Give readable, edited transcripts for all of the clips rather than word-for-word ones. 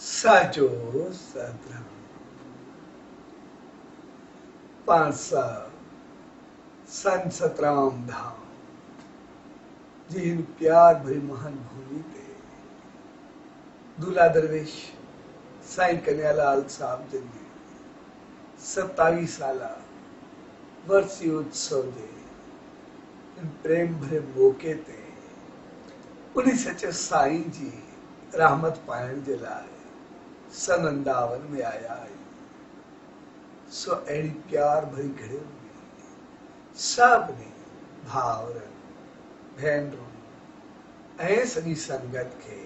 साचो सतराम पांसा सन सतराम धाम जिन प्यार भरी महान भूमि पे दूल्हा दरवेश साईं कन्हैयालाल साहब जी ने 27 साला वर्षी उत्सव जे इन प्रेम भरे मौके ते उन्हीं सचे साईं जी रहमत पाइण जे लाइ सन 51 में आया है। सो अड़ी प्यार भरी घड़ियों में सबने भावरन भेनरुन ऐं सॼी संगत के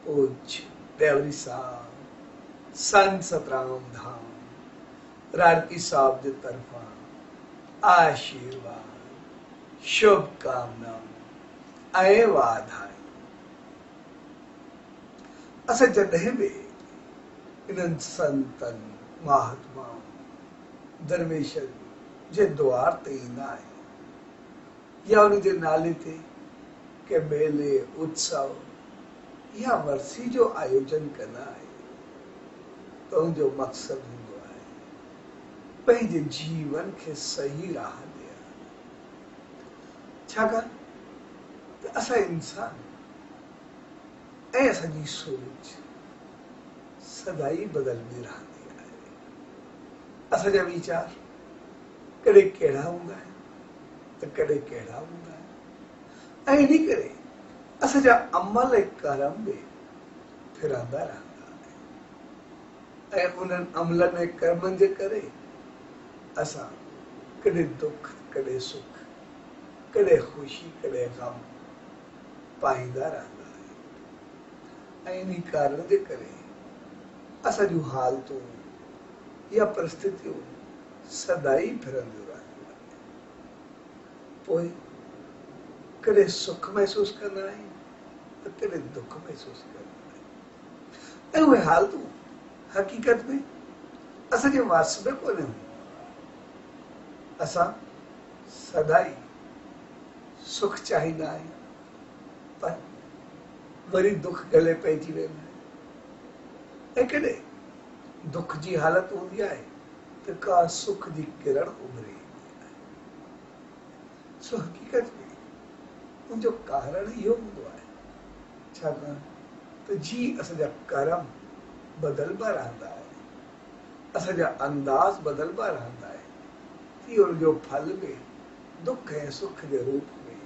पूज्य देवरी साहब सन सतराम धाम रारकी साहब जे तरफा आशीर्वाद शुभकामनाऊं ऐं वाधायूं। असां जॾहिं बि इन्हनि संतनि महात्माउनि दरवेशनि जे द्वार ते ईंदा आहियूं या उन जे नाले ते के मेले उत्सव या वर्सी जो आयोजन कंदा आहियूं त उनजो मक़सदु हूंदो आहे पंहिंजे जीवन खे सही राह ॾियणु। छाकाणि त असां इंसान ऐं असांजी सोच सदाई बदलंदी रहंदी आहे। असांजा वीचार कॾहिं कहिड़ा हूंदा आहिनि त कॾहिं कहिड़ा हूंदा आहिनि ऐं इन करे असांजा अमल ऐं कर्म बि फिरंदा रहंदा आहिनि ऐं उन्हनि अमलनि ऐं कर्मनि जे करे असां कॾहिं दुख कॾहिं सुख कॾहिं ख़ुशी कॾहिं ग़म पाईंदा रहंदा आहियूं ऐं इन कारण जे करे असां जूं हालतूं या परिस्थितियूं सदाई फिरंदियूं रहंदियूं आहिनि। पोइ कॾहिं सुख महसूस कंदा आहियूं त कॾहिं दुख महसूस कंदा आहियूं ऐं उहे हालतूं हक़ीक़त में असांजे वास में कोन हूंदियूं। असां सदाई सुख चाहींदा आहियूं पर वरी दुख गले पइजी वेंदा आहिनि ऐं कॾहिं दुख जी हालत हूंदी आहे त का सुख जी किरण उभरे ईंदी आहे। सो हक़ीक़त में उनजो कारण इहो हूंदो आहे छाकाणि त जी असांजा कर्म बदलबा रहंदा आहिनि असांजा अंदाज़ बदलबा रहंदा आहिनि तीअं उनजो फल बि दुख ऐं सुख जे रूप में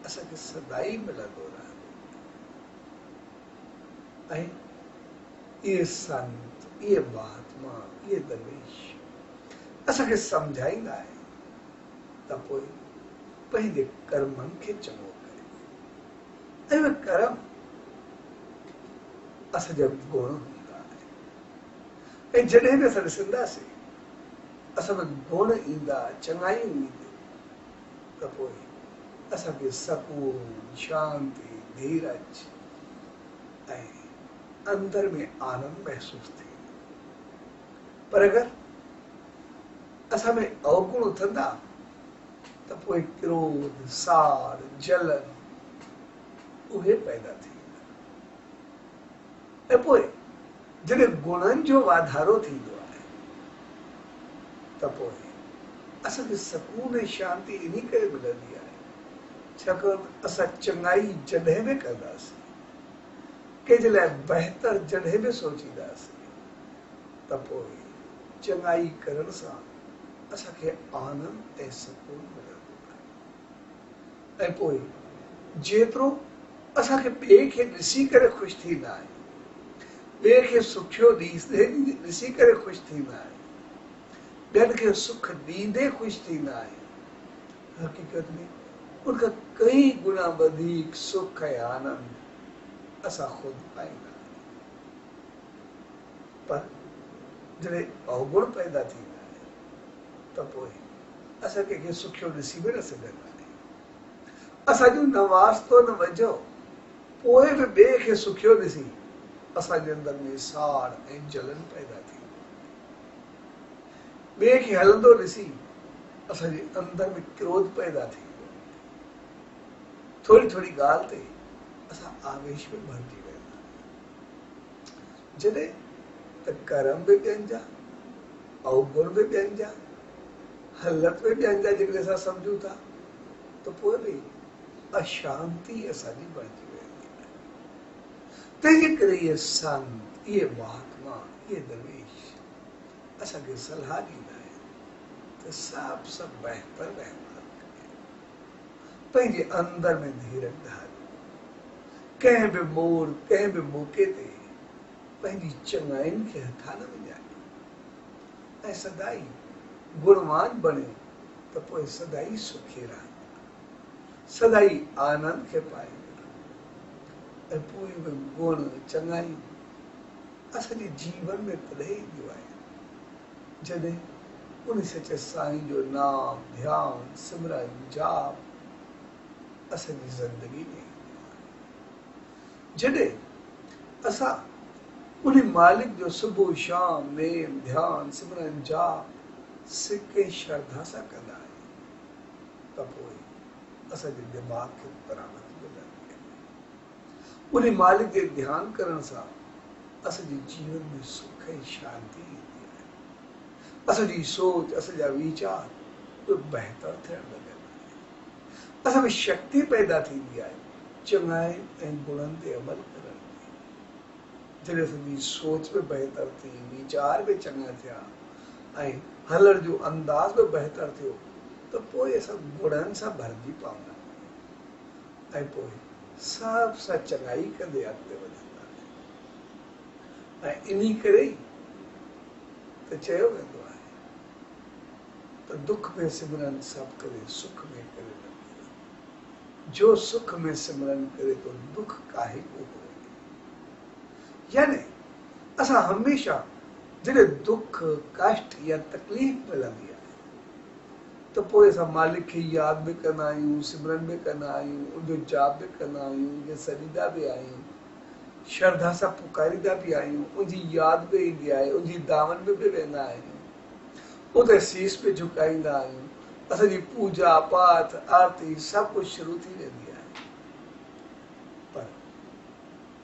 असांखे सदाई मिलंदो रहंदो ऐं इहे संत इहे महात्मा इहे दरवेश असांखे सम्झाईंदा आहिनि त पोइ पंहिंजे कर्मनि खे चङो करे ऐं उहे कर्म असांजा गुण हूंदा आहिनि ऐं जॾहिं बि असां ॾिसंदासीं असां में गुण ईंदा चङायूं ईंदियूं त पोइ असांखे सकून शांती धीरज ऐं अंदर में आनंद महसूस थींदो। पर अगरि असां में अवगुण उथंदा त पोइ क्रोध साड़ जलन उहे पैदा थींदा ऐं पोइ जॾहिं गुणनि जो वाधारो थींदो आहे त पोइ असांखे सकून ऐं शांती इन करे मिलंदी आहे छाकाणि असां चङाई जॾहिं बि कंदासीं कंहिंजे लाइ बहितर जॾहिं बि सोचींदासीं त पोइ चङाई करण सां असांखे आनंद ऐं सुकून मिलंदो आहे ऐं पोइ जेतिरो असांखे ॿिए खे ॾिसी करे ख़ुशि थींदा आहियूं ॿिए खे सुखियो ॾिसी करे ख़ुशि थींदा आहियूं ॿियनि खे सुख ॾींदे ख़ुशि थींदा आहियूं हक़ीक़त में उनखां कई गुना वधीक सुख ऐं आनंद असां ख़ुदि पाईंदा पर जॾहिं अवगुण पैदा थींदा आहिनि त पोइ असां कंहिंखे सुखियो ॾिसी बि न सघंदा आहियूं असांजो न वास्तो न वझो पोइ बि ॿिए खे सुखियो ॾिसी असांजे अंदर में साड़ ऐं जलन पैदा थींदी ॿिए खे हलंदो ॾिसी असांजे अंदर में क्रोध पैदा थींदो थोरी थोरी ॻाल्हि ते असां आवेश में भरिजी वेंदा जॾहिं त कर्म बि ॿियनि जा, अवगुण बि ॿियनि जा, हालत बि ॿियनि जा जेकॾहिं असां सम्झूं था त पोइ बि अशांति असांजी बणिजी वेंदी आहे। तंहिंजे करे इहे संत, इहे महात्मा, इहे दरवेश असांखे सलाह ॾींदा आहिनि त सभु बहितर व्यवहार करियो, पंहिंजे अंदर में धीरज धारियो, कंहिं बि मोड़, कंहिं बि मौक़े ते पंहिंजी चङाइनि खे हथा न विञायो ऐं सदाई गुणवान बणियो त पोइ सदाई सुखी रहंदा, सदाई आनंद खे पाईंदा ऐं पोइ बि गुण चङाई असांजे जीवन में तॾहिं ईंदियूं आहिनि जॾहिं उन सचे साईं जो नाम, ध्यान, सिमरन, जाप असांजी ज़िंदगी में ईंदियूं आहिनि। जॾहिं असां उन मालिक जो सुबुह शाम नेम, ध्यान, सिमरन, जाप सिके श्रद्धा सां कंदा आहियूं त पोइ असांजे दिमाग़ खे बराबरि मिलंदी आहे। उन मालिक जे ध्यान करण सां असांजे जीवन में सुख ऐं शांती ईंदी आहे। असांजी सोच, असांजा वीचार बि बहितर थियण लॻंदा आहिनि। असां में शक्ति पैदा थींदी आहे चङाई ऐं गुणनि ते अमल करण में। जॾहिं असांजी सोच बि बहितर थी, वीचार बि चङा थिया ऐं हलण जो अंदाज़ बि बहितर थियो त पोइ असां गुणनि सां भरिजी पवंदा ऐं पोइ सभु सां चङाई कंदे अॻिते वधंदा। ऐं इन्ही करे ई त चयो वेंदो आहे त दुख में सिमरन सभु करे, सुख में करे लॻे, जो सुख में सिमरन करे तो दुख काहे को होए। यानी असां हमेशा जॾहिं दुख, कष्ट या तकलीफ़ मिलंदी आहे त पोइ असां मालिक खे यादि बि कंदा आहियूं, सिमरन बि कंदा आहियूं, उनजो जाप बि कंदा आहियूं, उनखे सॾींदा बि आहियूं, श्रद्धा सां पुकारींदा बि आहियूं, उनजी यादि बि ईंदी आहे, उनजी दामन में बि वेंदा आहियूं, उते शीश बि झुकाईंदा आहियूं, असांजी पूजा पाठ आरती सभु कुझु शुरू थी वेंदी आहे। पर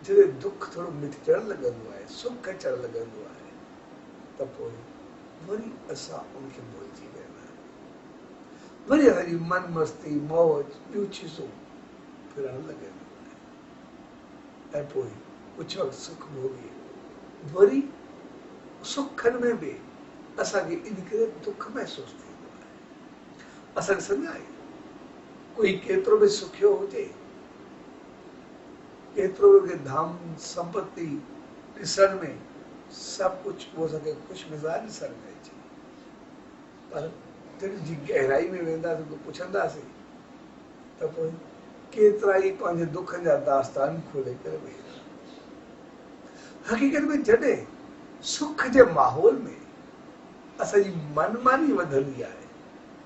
जॾहिं दुख थोरो मिटजण लॻंदो आहे, सुख अचणु लॻंदो आहे त पोइ वरी असां उनखे भुलिजी वेंदा आहियूं। वरी असांजी मन मस्ती, मौज, ॿियूं चीज़ूं फिरण लॻंदियूं आहिनि ऐं पोइ कुझु वक़्तु सुख भोॻे वरी सुखनि में बि असांखे इन करे दुख महसूसु थींदो आहे। असांखे सम्झ आहे कोई केतिरो बि सुखियो हुजे, केतिरो बि धाम संपत्ति ॾिसण में सभु कुझु उहो असांखे ख़ुशि मिज़ाज ॾिसण में अचे, पर दिलि जी गहराई में वेंदासीं त पुछंदासीं त पोइ केतिरा ई पंहिंजे दुखनि जा दास्तान खोले करे वेही रहंदा। हक़ीक़त में जॾहिं सुख जे माहौल में असांजी मनमानी वधंदी आहे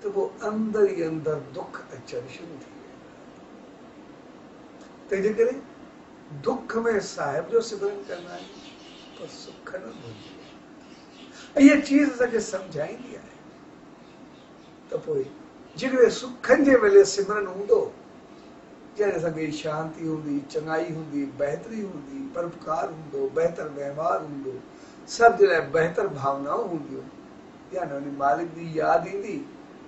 त पोइ अंदर ई अंदर दुख अचणु शुरू थी वेंदा। तंहिंजे करे दुख में साहिब जो सिमरन कंदा आहियूं पर सुख न भुलिजे। ऐं इहा चीज़ असांखे सम्झाईंदी आहे त पोइ जेकॾहिं सुखनि जे वेले सिमरन हूंदो, जॾहिं असांखे शांती हूंदी, चङाई हूंदी, बहितरी हूंदी, परोपकार हूंदो, बहितर व्यवहार हूंदो, सभ जे लाइ बहितर भावनाऊं हूंदियूं, यानी उन मालिक जी यादि ईंदी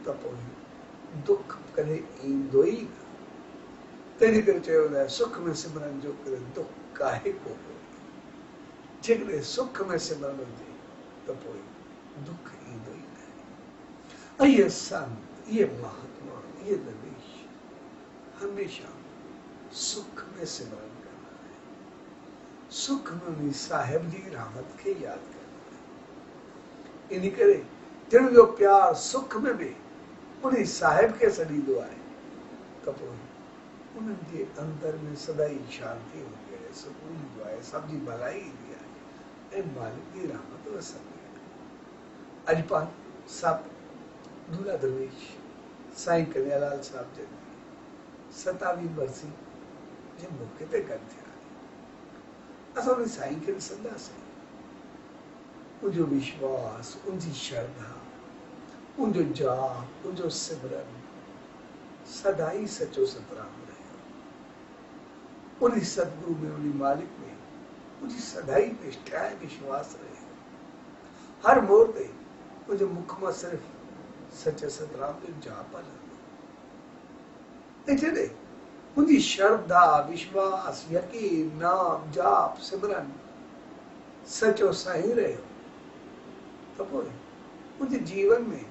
त पोइ दुख कॾहिं ईंदो ई न। तंहिंजे करे चयो वेंदो आहे सुख में सिमरन जो करे दुख काहे को होए। जेकॾहिं सुख में सिमरन हुजे त पोइ दुख ईंदो ई न। ऐं इहे संत, इहे महात्मा, इहे दरवेश हमेशा सुख में सिमरन करना है, सुख में उन साहिब जी रहमत खे यादि करना है। इन करे जिन जो प्यार सुख में बि उन साहिब खे सॾींदो आहे त पोइ उन्हनि जे अंदर में सदाई शांती हूंदी आहे, सुकून हूंदो आहे, सभ जी भलाई ईंदी आहे ऐं मालिक जी रहमत वसंदी आहे। अॼु पाण सभु दूल्हा दरवेश साईं कन्हैयालाल साहिब जन 27वीं बरसी जे मौक़े ते गॾु थिया आहियूं। असां उन साईं खे ॾिसंदासीं, उनजो विश्वास, उनजी श्रद्धा, उनजो जाप, उनजो सिमरन सदाई सचो सतराम रहियो। उन सतगुरु में, उन मालिक में मुझे सदाई निष्ठा है, विश्वास रहे। हर मोड़ ते मुझे मुख में सिर्फ सच्चे सतराम जो जाप हलंदो। जॾहिं मुझी श्रद्धा, विश्वास, यकीन, नाम, जाप, सिमरन सचो साईं रहियो तो पोइ मुझे जीवन में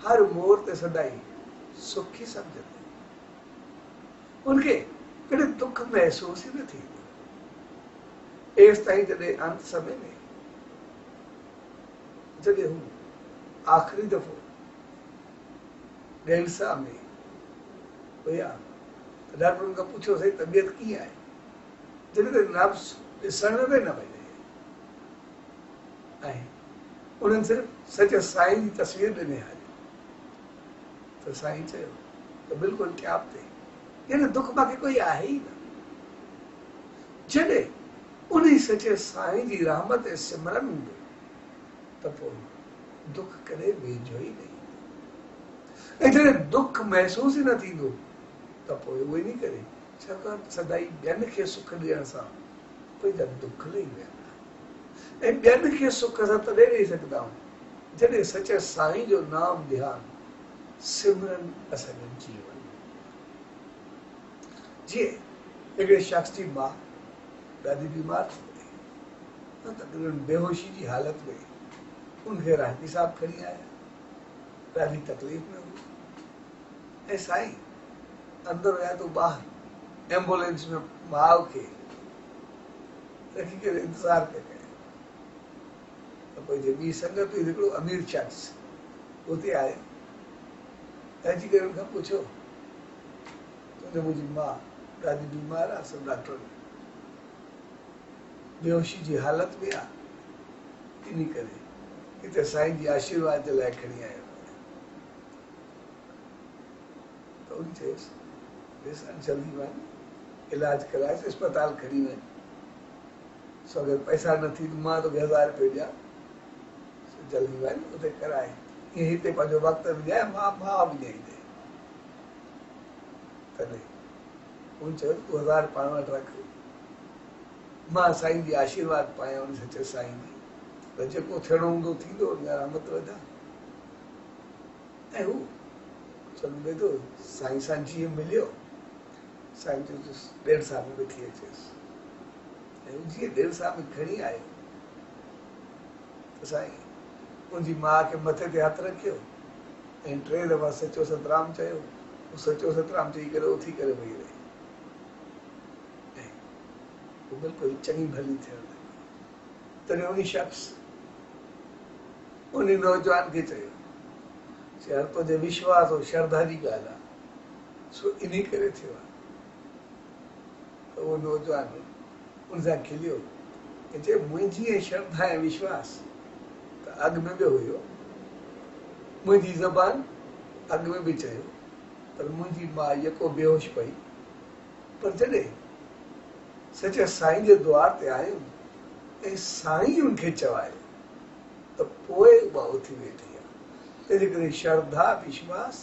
हर मोड़ ते सदाई सुखी समझंदो। उनके कॾहिं दुख महसूस ही न थींदो। एस ताईं जॾहिं अंत समय में जॾहिं हू आखिरी दफ़ो डेलसा में हुया त डॉक्टरनि खां पुछियो सही तबियत कीअं आहे, जॾहिं त नब्स ॾिसण में न वञे ऐं उन्हनि सिर्फ़ सचे साईं जी तस्वीर ॾिने हाली त साईं चयो त बिल्कुलु ट्याप ते यानी दुख मूंखे कोई आहे ई न। जॾहिं उन सचे साईं जी रहमत ऐं सिमरन हूंदो त पोइ दुख कॾहिं वेझो ई न ईंदो। ऐं जॾहिं दुख महसूस ई न थींदो त पोइ उहो ई नहीं करे, छाकाणि सदाई ॿियनि खे सुख ॾियण सां पंहिंजा दुख लही वेंदा। ऐं ॿियनि खे सुख असां तॾहिं ॾेई सघंदा आहियूं जॾहिं सचे साईं जो नाम ध्यान सिमरन असांजे जीवन। जीअं हिकिड़े शख्स जी मां ॾाढी बीमार थी वई, तक़रीबन बेहोशी जी हालत में उनखे राहती साहब खणी आया, ॾाढी तकलीफ़ में हुई ऐं साईं अंदर विया तो ॿाहिरि एम्बुलेंस में माउ खे रखी करे इंतज़ार पिया कनि। त पोइ जे ॿी संगत हुई हिकिड़ो अमीर शख्स उते आयो, अची करे हुनखां पुछियो तुंहिंजो मुंहिंजी माउ ॾाढी बीमार आहे, सब डॉक्टर बेहोशी जी हालत में आहे, इन करे हिते साईं जी आशीर्वाद जे लाइ खणी आयो। त उन चयसि जल्दी वञ इलाज कराए अस्पताल खणी वञ, सो अगरि पैसा न थी त मां तोखे 1000 रुपया ॾियां, जल्दी वञ उते कराए, ईअं हिते पंहिंजो वक़्तु विञाए मां विञाईंदे। तॾहिं हुन चयो तूं 1000 पाण वटि रख, मां साईं जी आशीर्वाद पायां उन सचे साईं जी, त जेको थियणो हूंदो थींदो, रहमत वधा। ऐं हू चवंदो थो साईं सां जीअं मिलियो, साईं चयोसि ॾेढ साल में वेठी अचेसि, ऐं जीअं ॾेढ साल में खणी आयो त साईं मुंहिंजी माउ खे मथे ते हथु रखियो ऐं 3 दफ़ा सचो सतराम चयो, सचो सतराम चई करे उथी करे वेही रही ऐं हू बिल्कुलु चङी भली थियण लॻी। तॾहिं उन शख़्स उन नौजवान खे चयो यार तुंहिंजे विश्वास और श्रद्धा जी ॻाल्हि आहे, सो इन करे थियो आहे। त उहो नौजवान उन सां खिलियो ऐं चयो मुंहिंजी श्रद्धा ऐं विश्वास त अॻु में बि हुयो, मुंहिंजी ज़बान अॻु में बि चयो, पर मुंहिंजी माउ यको बेहोश पई, पर जॾहिं सचे साईं जे द्वार ते आहियूं ऐं साईं उनखे चवायो त पोइ उहा उथी वेठी आहे। तंहिंजे करे श्रद्धा विश्वास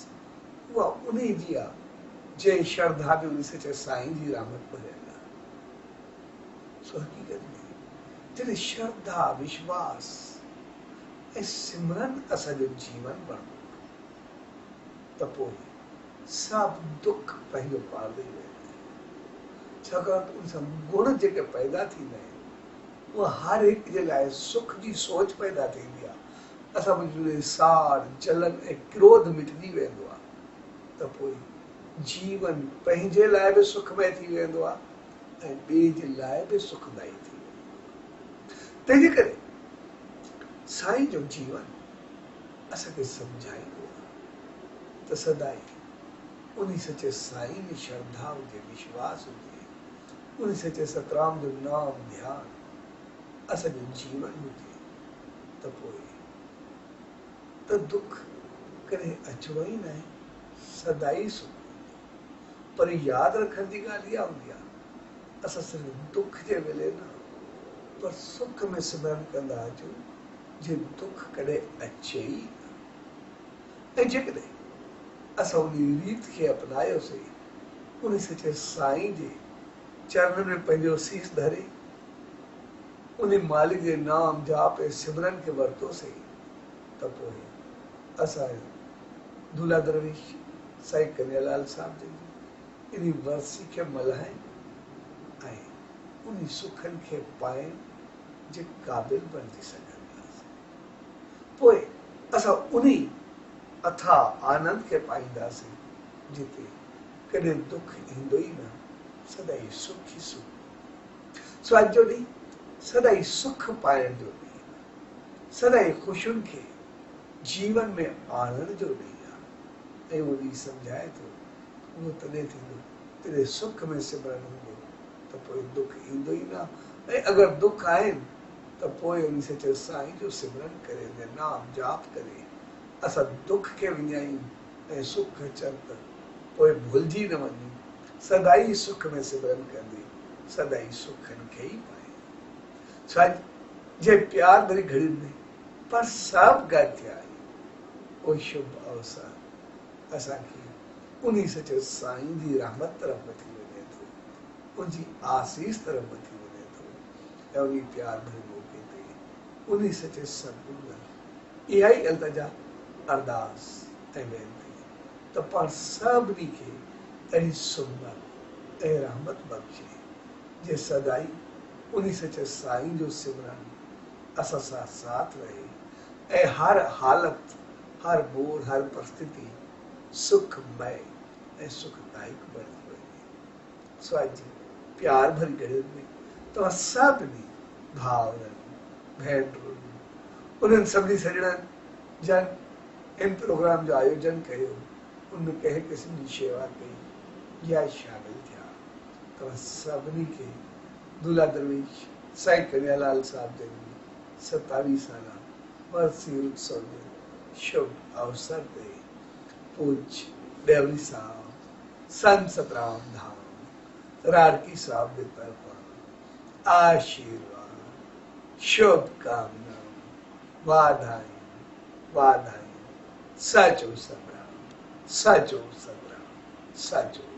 उहा उन जी आहे जंहिं श्रद्धा में उन सचे साईं जी रहमत भरियल आहे। सो हक़ीक़त में जॾहिं श्रद्धा विश्वास ऐं सिमरन असांजो जीवन बणंदो त पोइ सभु दुख पंहिंजो पार ॾेई वेंदा। छाकाणि उन सां गुण जेके पैदा थींदा आहिनि उहा हर हिक जे लाइ सुख जी सोच पैदा थींदी आहे। असां में साड़ जलन ऐं क्रोध मिटिजी वेंदो आहे त पोइ जीवन पंहिंजे लाइ बि सुखमय थी वेंदो आहे ऐं ॿिए जे लाइ बि सुखदाई थी वेंदो आहे। तंहिंजे करे साईं जो जीवन असांखे सम्झाईंदो आहे त सदाई उन सचे साईं में श्रद्धा हुजे, विश्वास हुजे, उन सचे सतराम जो नाम ध्यान असांजो जीवन हुजे त पोइ त दुख कॾहिं अचिणो ई न आहे, सदाई सुख। पर यादि रखण जी ॻाल्हि इहा हूंदी आहे असां सिर्फ़ु दुख जे वेले न पर सुख में सिमरन कंदा अचूं जे दुख कॾहिं अचे ई न। ऐं जेकॾहिं असां उन रीत खे अपनायोसीं, उन सचे साईं जे चरणनि में पंहिंजो सीस धरे उन्हीं मालिक जे नाम जाप ऐं सिमरन खे वरितोसीं त पोइ असां दूल्हा दरवेश साईं कन्हैयालाल साहिब जी इन वरसी खे मल्हाइण ऐं उन सुखनि खे पाइण जे क़ाबिल बणिजी सघंदासीं। पोइ असां उन अथा आनंद खे पाईंदासीं जिते कॾहिं दुख ईंदो ई न, सदाई सुख ई सुख। सो अॼु जो ॾींहुं सदाई सुख पाइण जो ॾींहुं आहे, सदाई ख़ुशियुनि खे जीवन में आणण जो ॾींहुं आहे। ऐं उहो ॾींहुं सम्झाए थो उहो तॾहिं थींदो तॾहिं सुख में सिमरन हूंदो त पोइ दुख ईंदो ई न। ऐं अगरि दुख आहिनि त पोइ उन से चयो साईं जो सिमरन करे, नाम जाप करे असां दुख खे विञायूं ऐं सुख अचनि त पोइ भुलिजी न वञूं, सदाई सुख में सिमरन कंदे सदाई सुखनि खे ई पाए। छा जे प्यार भरी घड़ियुनि में पर सभु गॾु थिया आहियूं, उहो शुभ अवसर असांखे उन से चयो साईं जी रहमत तरफ़ वठी वञे थो, उनजी आसीस तरफ़ वठी वञे थो। ऐं उन प्यार भरे मौक़े ते उन से चयो सतगुरू इहा ई अल्तजा अरदास ऐं वेनती त पाण सभिनी खे अहिड़ी सुमत ऐं रहमत बख़्शे जे सदाई उन से चयो साईं जो सिमरन असां सां साथ रहे ऐं हर हालत, हर मोड़, हर परिस्थिति सुखमय ऐं सुखदायक बणिजी वञे। सो अॼु प्यार भरी घड़ियुनि में तव्हां सभिनी भाउरनि भेनरुनि उन्हनि सभिनी सॼणनि जन इन प्रोग्राम जो आयोजन कयो, उन कंहिं क़िस्म जी शेवा कई या शामिल थिया, तव्हां सभिनी खे दूल्हा दरवेश साईं कन्हैयालाल साहिब जन 27 साला वरसी उत्सव जे शुभ अवसर ते पूज्य डेवरी साहब, संत सतराम धाम, राड़की साहब के तरफा आशीर्वाद, शुभकामना, वाधाई वाधाई, सचो सतराम, सचो सतराम, सचो